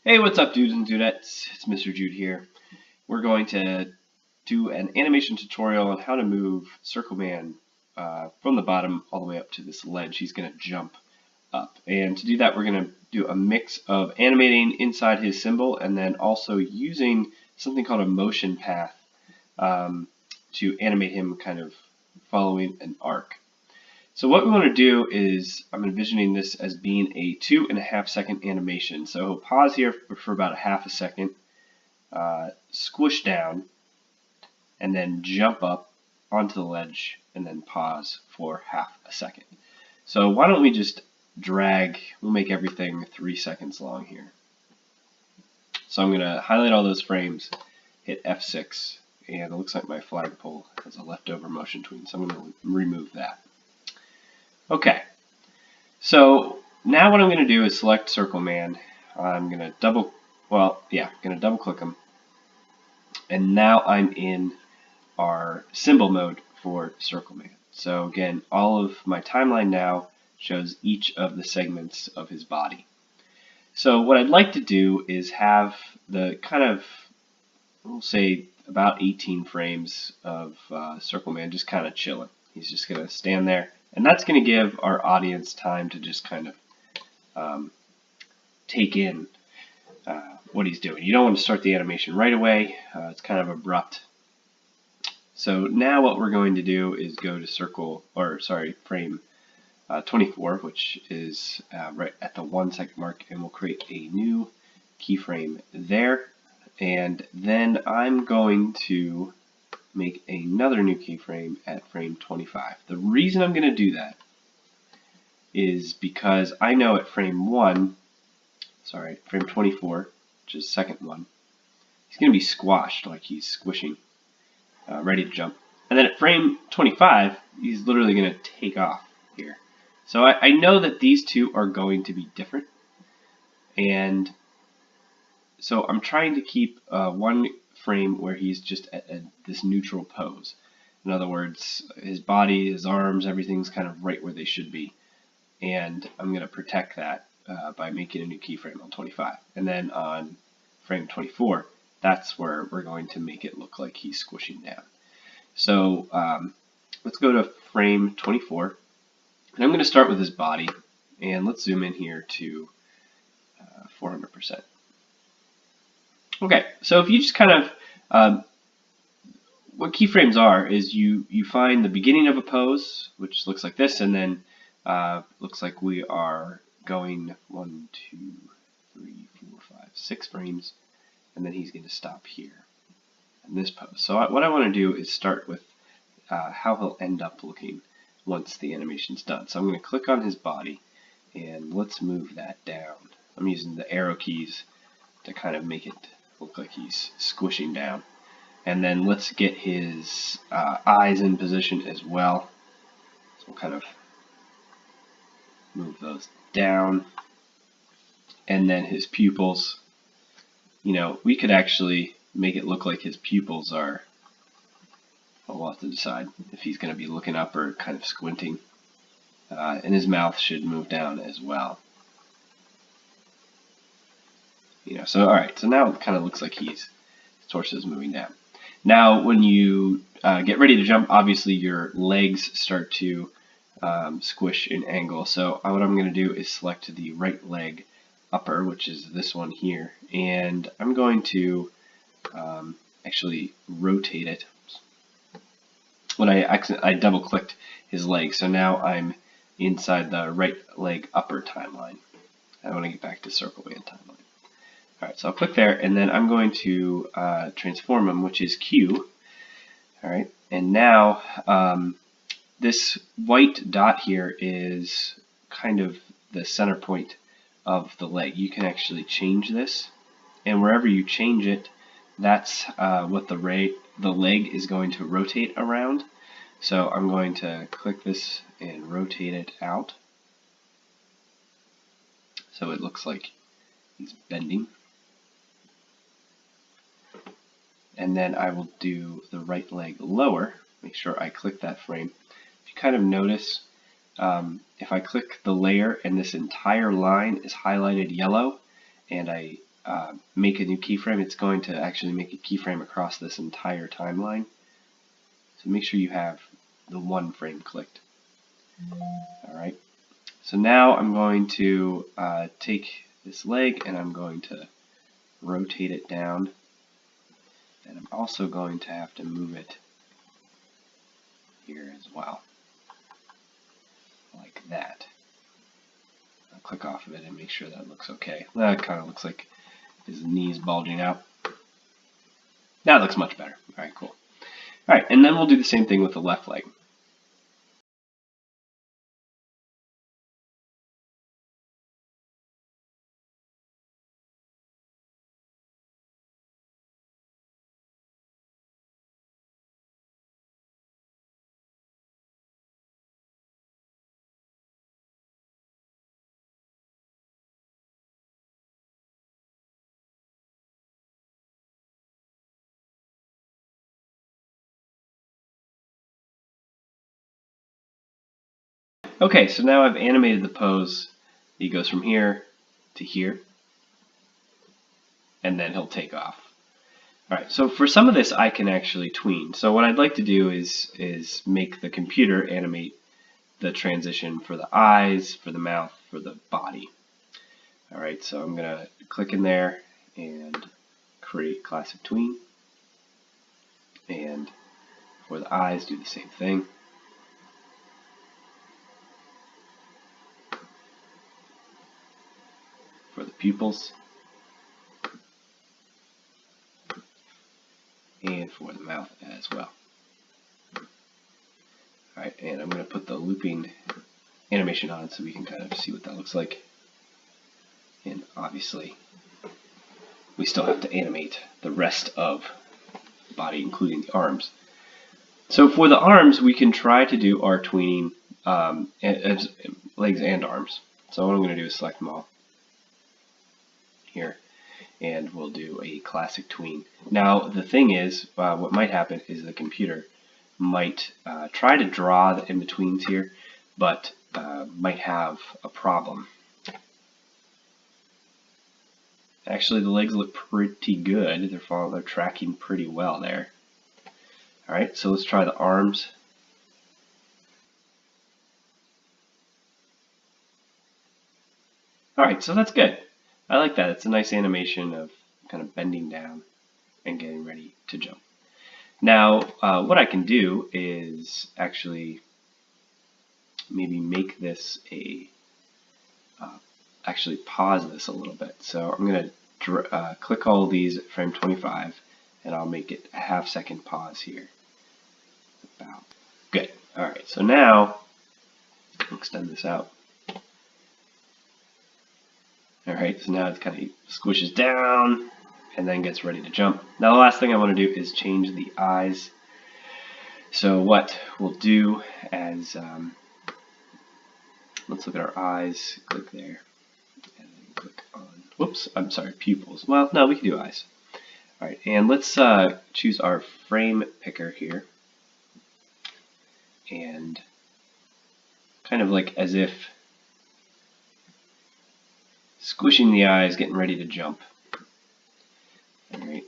Hey, what's up, dudes and dudettes? It's Mr. Jude here. We're going to do an animation tutorial on how to move Circle Man from the bottom all the way up to this ledge. He's going to jump up. And to do that, we're going to do a mix of animating inside his symbol and then also using something called a motion path to animate him kind of following an arc. So what we want to do is, I'm envisioning this as being a 2.5 second animation. So pause here for about a half a second, squish down, and then jump up onto the ledge, and then pause for half a second. So why don't we just drag, we'll make everything 3 seconds long here. So I'm going to highlight all those frames, hit F6, and it looks like my flagpole has a leftover motion tween, so I'm going to remove that. Okay, so now what I'm going to do is select Circle Man. I'm going to double click him. And now I'm in our symbol mode for Circle Man. So again, all of my timeline now shows each of the segments of his body. So what I'd like to do is have the kind of, we'll say about 18 frames of Circle Man just kind of chilling. He's just going to stand there. And that's going to give our audience time to just kind of take in what he's doing. You don't want to start the animation right away. It's kind of abrupt. So now what we're going to do is go to frame 24, which is right at the 1 second mark, and we'll create a new keyframe there. And then I'm going to make another new keyframe at frame 25. The reason I'm going to do that is because I know at frame 24, which is second one, he's going to be squashed like he's squishing, ready to jump. And then at frame 25, he's literally going to take off here. So I know that these two are going to be different. And so I'm trying to keep one frame where he's just at this neutral pose. In other words, his body, his arms, everything's kind of right where they should be. And I'm going to protect that by making a new keyframe on 25. And then on frame 24, that's where we're going to make it look like he's squishing down. So let's go to frame 24. And I'm going to start with his body. And let's zoom in here to 400%. Okay, so if you just kind of, what keyframes are is you find the beginning of a pose, which looks like this, and then looks like we are going 1, 2, 3, 4, 5, 6 frames, and then he's going to stop here in this pose. So what I want to do is start with how he'll end up looking once the animation's done. So I'm going to click on his body, and let's move that down. I'm using the arrow keys to kind of make it look like he's squishing down. And then let's get his eyes in position as well. So we'll kind of move those down. And then his pupils, you know, we could actually make it look like his pupils are, well, we'll have to decide if he's going to be looking up or kind of squinting. And his mouth should move down as well. So all right, so now it kind of looks like his torso is moving down. Now when you get ready to jump, obviously your legs start to squish in angle. So what I'm going to do is select the right leg upper, which is this one here, and I'm going to actually rotate it. When I double clicked his leg, so now I'm inside the right leg upper timeline. I want to get back to Circle Man timeline. Alright, so I'll click there, and then I'm going to transform him, which is Q. Alright, and now this white dot here is kind of the center point of the leg. You can actually change this, and wherever you change it, that's what the leg is going to rotate around. So I'm going to click this and rotate it out, so it looks like he's bending. And then I will do the right leg lower, make sure I click that frame. If you kind of notice, if I click the layer and this entire line is highlighted yellow, and I make a new keyframe, it's going to actually make a keyframe across this entire timeline. So make sure you have the one frame clicked. Alright, so now I'm going to take this leg and I'm going to rotate it down, and I'm also going to have to move it here as well, like that. I'll click off of it and make sure that looks okay. That kind of looks like his knees bulging out. That looks much better. Alright, cool. Alright, and then we'll do the same thing with the left leg. Okay, so now I've animated the pose. He goes from here to here, and then he'll take off. Alright, so for some of this I can actually tween. So what I'd like to do is make the computer animate the transition for the eyes, for the mouth, for the body. Alright, so I'm going to click in there and create classic tween. And for the eyes, do the same thing. For the pupils. And for the mouth as well. Alright, and I'm going to put the looping animation on so we can kind of see what that looks like. And obviously, we still have to animate the rest of the body, including the arms. So for the arms, we can try to do our tweening as legs and arms. So what I'm going to do is select them all here, and we'll do a classic tween. Now the thing is, what might happen is the computer might try to draw the in-betweens here, but might have a problem. Actually, the legs look pretty good. They're tracking pretty well there. Alright, so let's try the arms. Alright, so that's good. I like that. It's a nice animation of kind of bending down and getting ready to jump. Now, what I can do is actually maybe make this actually pause this a little bit. So I'm going to click all of these at frame 25, and I'll make it a half-second pause here. About. Good. Alright, so now, I'll extend this out. Alright, so now it kind of squishes down and then gets ready to jump. Now the last thing I want to do is change the eyes. So what we'll do as, let's look at our eyes, click there, and then click on, whoops, I'm sorry, pupils. Well, no, we can do eyes. Alright, and let's choose our frame picker here, and kind of like as if squishing the eyes, getting ready to jump. Alright.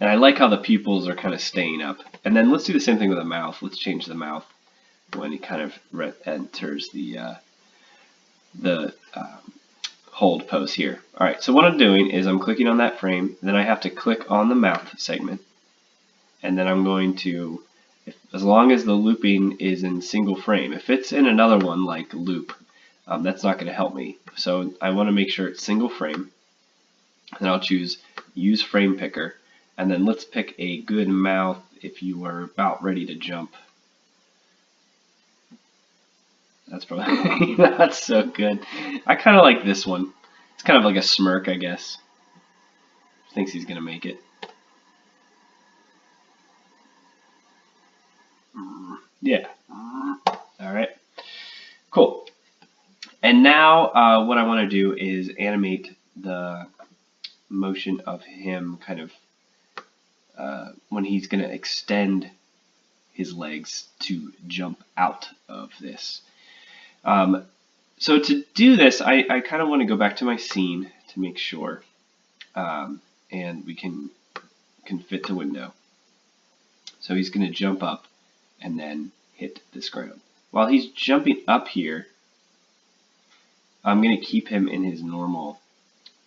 And I like how the pupils are kind of staying up. And then let's do the same thing with the mouth. Let's change the mouth when it kind of enters the hold pose here. Alright, so what I'm doing is I'm clicking on that frame, then I have to click on the mouth segment, and then I'm going to, as long as the looping is in single frame. If it's in another one like loop, that's not going to help me. So I want to make sure it's single frame, and I'll choose use frame picker, and then let's pick a good mouth if you are about ready to jump. That's probably not so good. I kind of like this one. It's kind of like a smirk, I guess. Thinks he's going to make it. Yeah. Alright. Cool. And now what I want to do is animate the motion of him kind of when he's going to extend his legs to jump out of this. So to do this, I kind of want to go back to my scene to make sure, and we can fit to window. So he's going to jump up and then hit this ground. While he's jumping up here, I'm going to keep him in his normal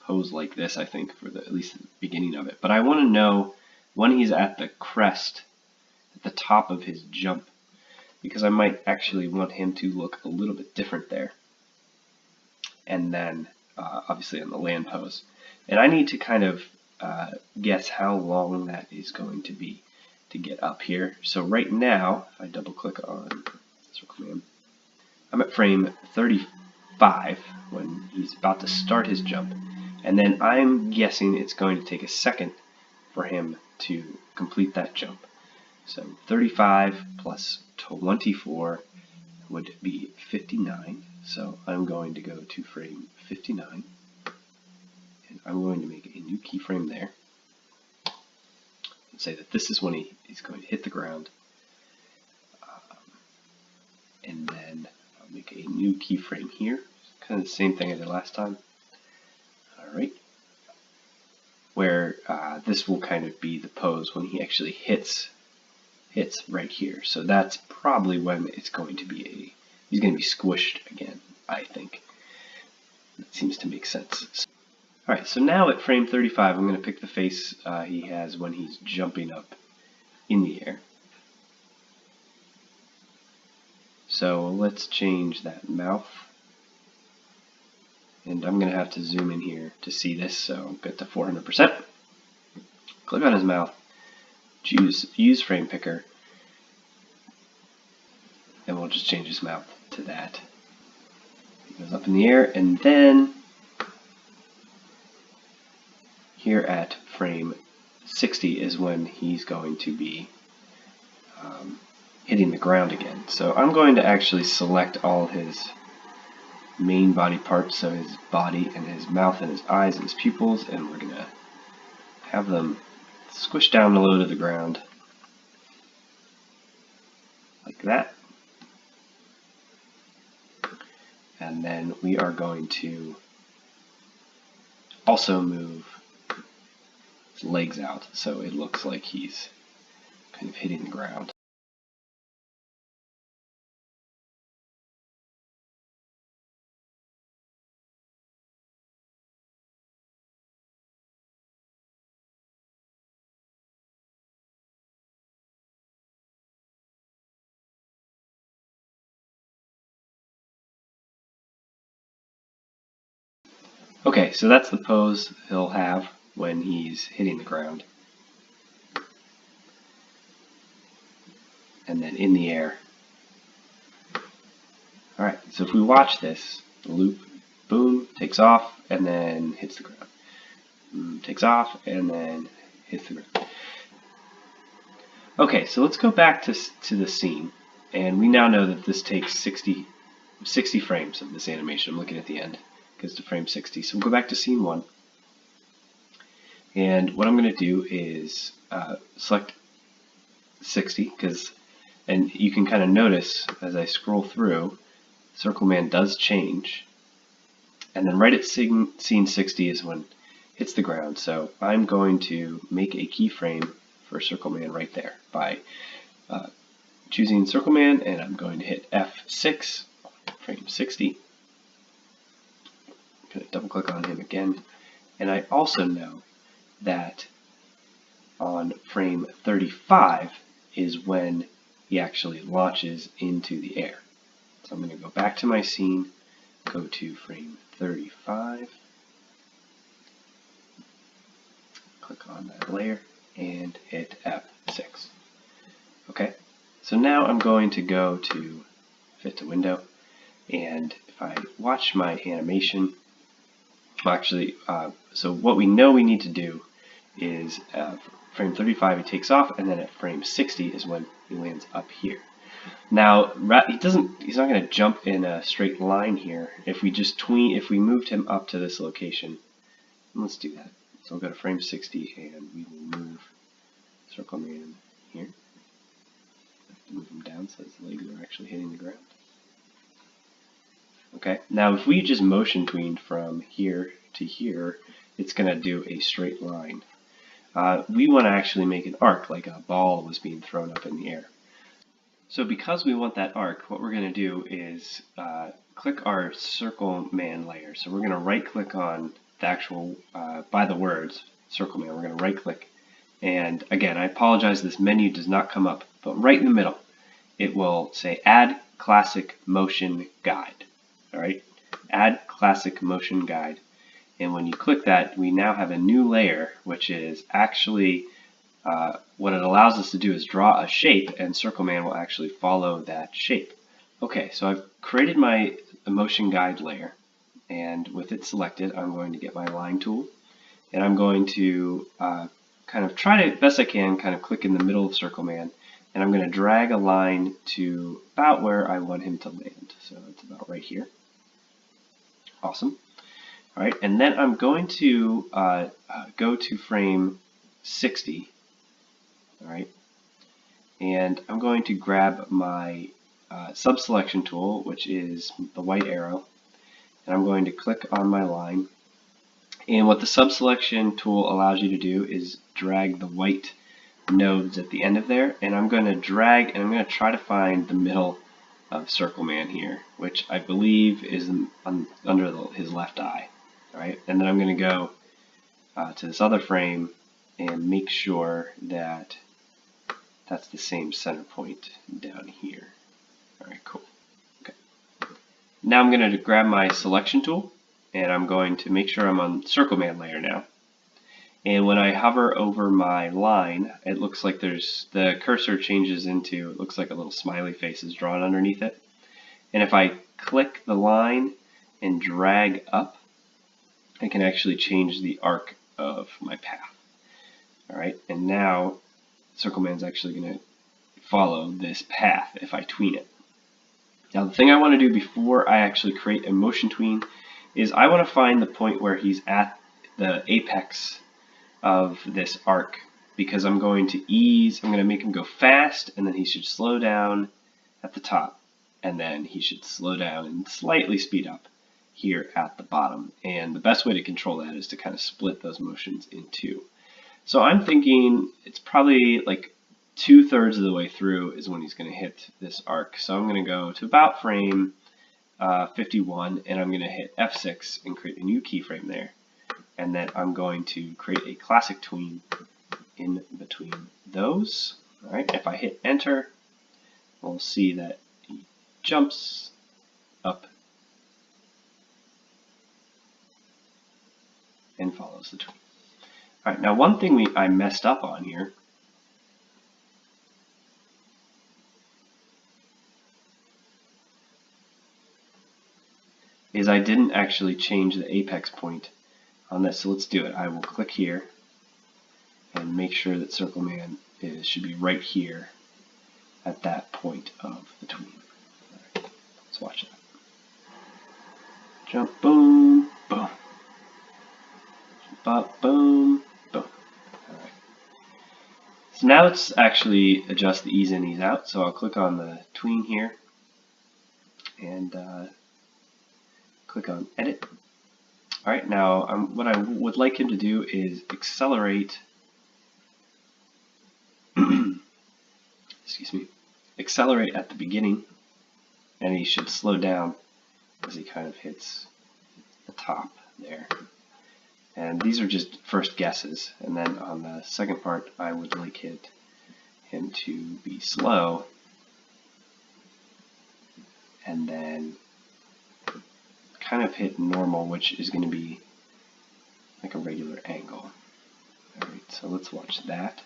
pose like this, I think, for at least the beginning of it. But I want to know when he's at the crest, at the top of his jump, because I might actually want him to look a little bit different there. And then, obviously, on the land pose. And I need to kind of guess how long that is going to be to get up here. So right now, if I double click on Circle Man, I'm at frame 35 when he's about to start his jump. And then I'm guessing it's going to take a second for him to complete that jump. So 35 plus 24 would be 59. So I'm going to go to frame 59. And I'm going to make a new keyframe there. And say that this is when he's going to hit the ground. And then I'll make a new keyframe here. Kind of the same thing I did last time. Alright. Where this will kind of be the pose when he actually hits right here. So that's probably when it's going to be he's going to be squished again, I think. That seems to make sense. Alright, so now at frame 35, I'm going to pick the face he has when he's jumping up in the air. So let's change that mouth. And I'm going to have to zoom in here to see this, so get to 400%. Click on his mouth, choose Use Frame Picker, and we'll just change his mouth to that. He goes up in the air, and then here at frame 60 is when he's going to be hitting the ground again. So I'm going to actually select all his main body parts, so his body and his mouth and his eyes and his pupils, and we're going to have them squish down low to the ground like that. And then we are going to also move his legs out so it looks like he's kind of hitting the ground. Okay, so that's the pose he'll have when he's hitting the ground. And then in the air. Alright, so if we watch this, the loop, boom, takes off, and then hits the ground. Takes off, and then hits the ground. Okay, so let's go back to the scene. And we now know that this takes 60 frames of this animation. I'm looking at the end. Goes to frame 60. So we'll go back to scene 1. And what I'm going to do is select 60, and you can kind of notice as I scroll through, Circle Man does change. And then right at scene 60 is when it hits the ground. So I'm going to make a keyframe for Circle Man right there by choosing Circle Man, and I'm going to hit F6 on frame 60. I'm going to double click on him again. And I also know that on frame 35 is when he actually launches into the air. So I'm going to go back to my scene, go to frame 35, click on that layer, and hit F6. Okay, so now I'm going to go to Fit to Window, and if I watch my animation, well, actually, so what we know we need to do is frame 35 he takes off, and then at frame 60 is when he lands up here. Now he's not going to jump in a straight line here. If we moved him up to this location, let's do that. So we'll go to frame 60 and we will move Circle Man here. Move him down so his legs are actually hitting the ground. Okay, now if we just motion tweened from here to here, it's going to do a straight line. We want to actually make an arc, like a ball was being thrown up in the air. So because we want that arc, what we're going to do is click our circle man layer. So we're going to right click on the actual, by the words, circle man. We're going to right click. And again, I apologize, this menu does not come up, but right in the middle, it will say add classic motion guide. All right, add classic motion guide. And when you click that, we now have a new layer, which is actually what it allows us to do is draw a shape, and Circle Man will actually follow that shape. Okay, so I've created my motion guide layer, and with it selected, I'm going to get my line tool, and I'm going to kind of try to, best I can, kind of click in the middle of Circle Man, and I'm going to drag a line to about where I want him to land. So it's about right here. Awesome. All right, and then I'm going to go to frame 60. All right, and I'm going to grab my sub-selection tool, which is the white arrow, and I'm going to click on my line. And what the sub-selection tool allows you to do is drag the white nodes at the end of there, and I'm going to drag, and I'm going to try to find the middle of Circle Man here, which I believe is under his left eye. All right, and then I'm going to go to this other frame and make sure that that's the same center point down here. All right, cool. Okay. Now I'm going to grab my selection tool, and I'm going to make sure I'm on Circle Man layer now. And when I hover over my line, it looks like the cursor changes into, it looks like a little smiley face is drawn underneath it. And if I click the line and drag up, I can actually change the arc of my path. All right, and now Circle Man's actually going to follow this path if I tween it. Now the thing I want to do before I actually create a motion tween is I want to find the point where he's at the apex of this arc, because I'm going to make him go fast, and then he should slow down at the top, and then he should slow down and slightly speed up here at the bottom. And the best way to control that is to kind of split those motions in two. So I'm thinking it's probably like 2/3 of the way through is when he's going to hit this arc. So I'm going to go to about frame 51, and I'm going to hit F6 and create a new keyframe there. And then I'm going to create a classic tween in between those. All right, if I hit enter, we'll see that he jumps up and follows the tween. All right, now one thing I messed up on here is I didn't actually change the apex point on this. So let's do it. I will click here and make sure that Circle Man should be right here at that point of the tween. All right, let's watch that. Jump, boom, boom. Jump up, boom, boom. All right. So now let's actually adjust the ease in, ease out. So I'll click on the tween here and click on edit. All right, now what I would like him to do is accelerate, excuse me, accelerate at the beginning, and he should slow down as he kind of hits the top there. And these are just first guesses, and then on the second part, I would like him to be slow, and then kind of hit normal, which is going to be like a regular angle. All right, so let's watch that.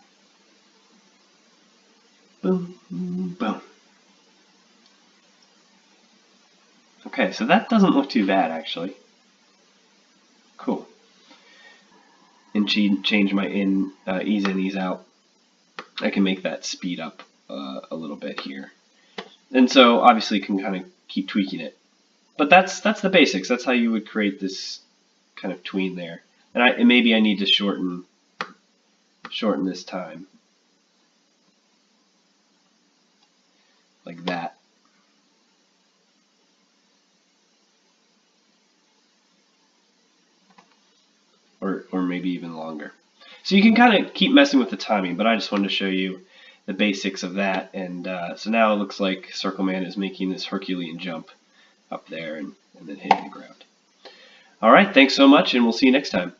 Boom, boom. Okay, so that doesn't look too bad actually. Cool. And change my ease in, ease out. I can make that speed up a little bit here. And so obviously you can kind of keep tweaking it. But that's the basics. That's how you would create this kind of tween there. And maybe I need to shorten this time, like that. maybe even longer. So you can kind of keep messing with the timing, but I just wanted to show you the basics of that. And so now it looks like Circle Man is making this Herculean jump up there and then hitting the ground. All right, thanks so much, and we'll see you next time.